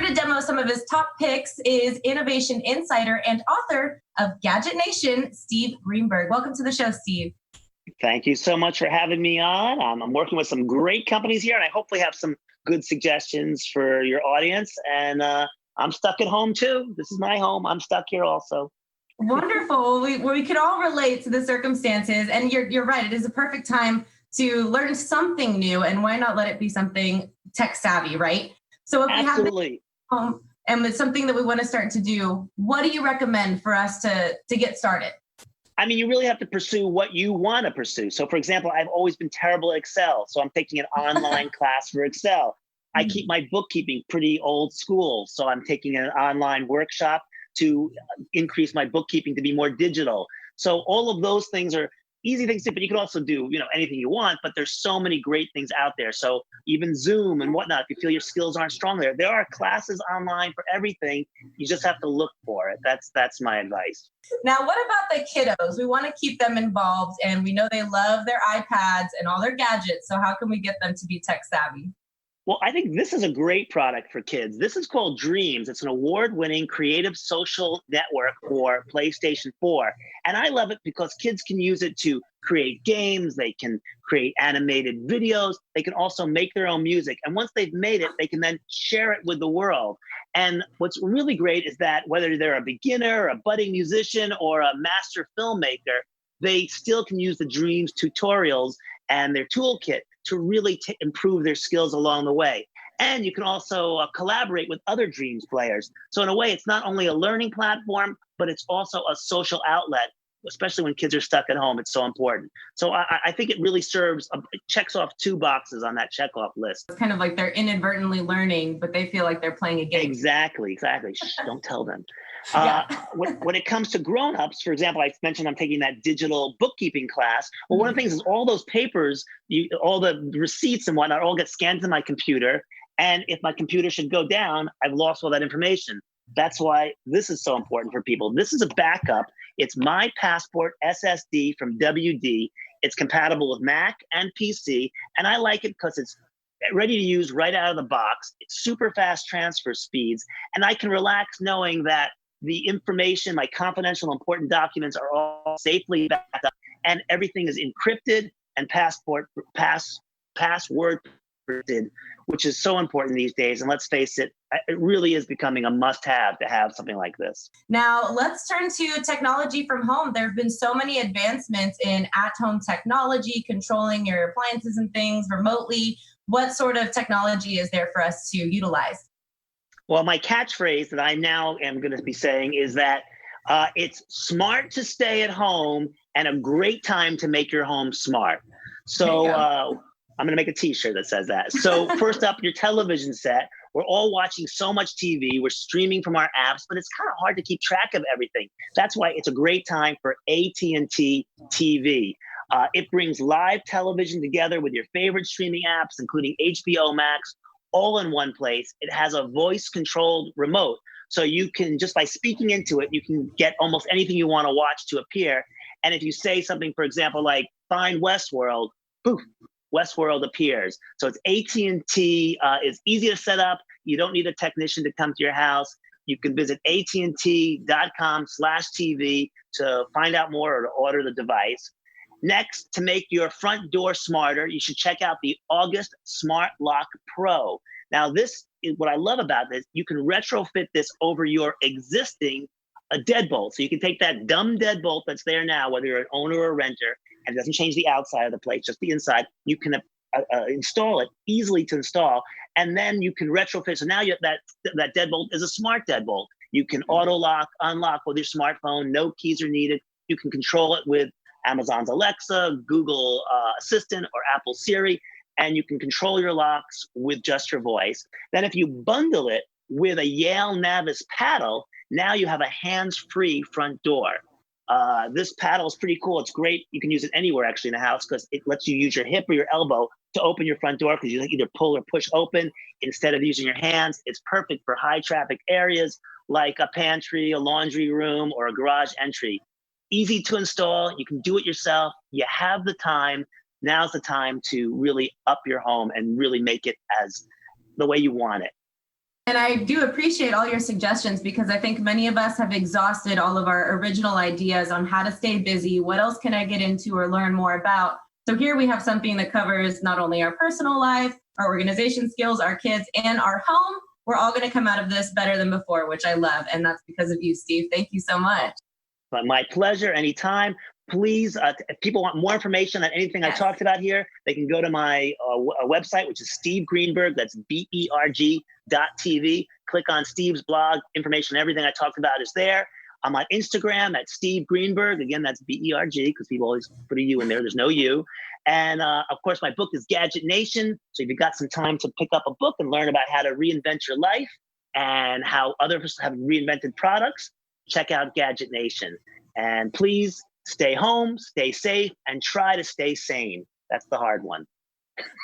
to demo some of his top picks is innovation insider and author of Gadget Nation, Steve Greenberg. Welcome to the show, Steve. Thank you so much for having me on. I'm working with some great companies here, and I hopefully have some good suggestions for your audience. And I'm stuck at home too. This is my home. I'm stuck here also. Wonderful. We can all relate to the circumstances, and you're right. It is a perfect time to learn something new, and why not let it be something tech savvy, right? So if Absolutely. we have home and it's something that we want to start to do, what do you recommend for us to get started? I mean, you really have to pursue what you want to pursue. So for example, I've always been terrible at Excel. So I'm taking an online class for Excel. I keep my bookkeeping pretty old school. So I'm taking an online workshop to increase my bookkeeping to be more digital. So all of those things are easy things to do, but you can also do, anything you want, but there's so many great things out there. So even Zoom and whatnot, if you feel your skills aren't strong there are classes online for everything. You just have to look for it. That's my advice. Now, what about the kiddos? We want to keep them involved, and we know they love their iPads and all their gadgets. So how can we get them to be tech savvy? Well, I think this is a great product for kids. This is called Dreams. It's an award-winning creative social network for PlayStation 4. And I love it because kids can use it to create games, they can create animated videos, they can also make their own music. And once they've made it, they can then share it with the world. And what's really great is that whether they're a beginner, a budding musician, or a master filmmaker, they still can use the Dreams tutorials and their toolkit to really improve their skills along the way. And you can also collaborate with other Dreams players. So in a way, it's not only a learning platform, but it's also a social outlet, especially when kids are stuck at home. It's so important. So I think it really it checks off 2 boxes on that checkoff list. It's kind of like they're inadvertently learning, but they feel like they're playing a game. Exactly. Shh, don't tell them. Yeah. When it comes to grown-ups, for example, I mentioned I'm taking that digital bookkeeping class. Well, one of the things is all those papers, all the receipts and whatnot, all get scanned to my computer. And if my computer should go down, I've lost all that information. That's why this is so important for people. This is a backup. It's My Passport SSD from WD. It's compatible with Mac and PC. And I like it because it's ready to use right out of the box. It's super fast transfer speeds. And I can relax knowing that the information, my confidential important documents are all safely backed up, and everything is encrypted and password protected, which is so important these days. And let's face it, it really is becoming a must-have to have something like this. Now, let's turn to technology from home. There have been so many advancements in at-home technology, controlling your appliances and things remotely. What sort of technology is there for us to utilize? Well, my catchphrase that I now am going to be saying is that it's smart to stay at home and a great time to make your home smart. So I'm going to make a t-shirt that says that. So first up, your television set. We're all watching so much TV. We're streaming from our apps, but it's kind of hard to keep track of everything. That's why it's a great time for AT&T TV. It brings live television together with your favorite streaming apps, including HBO Max, all in one place. It has a voice-controlled remote. So you can, just by speaking into it, you can get almost anything you want to watch to appear. And if you say something, for example, like, find Westworld, poof, Westworld appears. So it's AT&T, it's easy to set up. You don't need a technician to come to your house. You can visit AT&T.com/TV to find out more or to order the device. Next, to make your front door smarter, you should check out the August Smart Lock Pro. Now, this is what I love about this. You can retrofit this over your existing deadbolt. So you can take that dumb deadbolt that's there now, whether you're an owner or a renter, and it doesn't change the outside of the plate, just the inside. You can install it, easily to install, and then you can retrofit. So now that deadbolt is a smart deadbolt. You can auto lock, unlock with your smartphone. No keys are needed. You can control it with Amazon's Alexa, Google Assistant, or Apple Siri, and you can control your locks with just your voice. Then if you bundle it with a Yale Navis paddle, now you have a hands-free front door. This paddle is pretty cool. It's great. You can use it anywhere actually in the house because it lets you use your hip or your elbow to open your front door because you either pull or push open instead of using your hands. It's perfect for high traffic areas like a pantry, a laundry room, or a garage entry. Easy to install. You can do it yourself. You have the time. Now's the time to really up your home and really make it as the way you want it. And I do appreciate all your suggestions because I think many of us have exhausted all of our original ideas on how to stay busy. What else can I get into or learn more about? So here we have something that covers not only our personal life, our organization skills, our kids, and our home. We're all going to come out of this better than before, which I love. And that's because of you, Steve. Thank you so much. But my pleasure, anytime. Please, if people want more information on anything I talked about here, they can go to my website, which is Steve Greenberg. That's BERG.TV. Click on Steve's blog. Information, everything I talked about is there. I'm on Instagram at Steve Greenberg. Again, that's BERG because people always put a U in there. There's no U. And of course, my book is Gadget Nation. So if you've got some time to pick up a book and learn about how to reinvent your life and how others have reinvented products, check out Gadget Nation. And please stay home, stay safe, and try to stay sane. That's the hard one.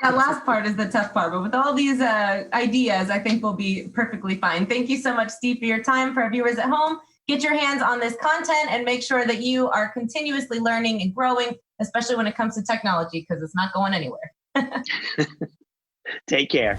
That last part is the tough part, but with all these ideas, I think we'll be perfectly fine. Thank you so much, Steve, for your time. For our viewers at home, get your hands on this content and make sure that you are continuously learning and growing, especially when it comes to technology, because it's not going anywhere. Take care.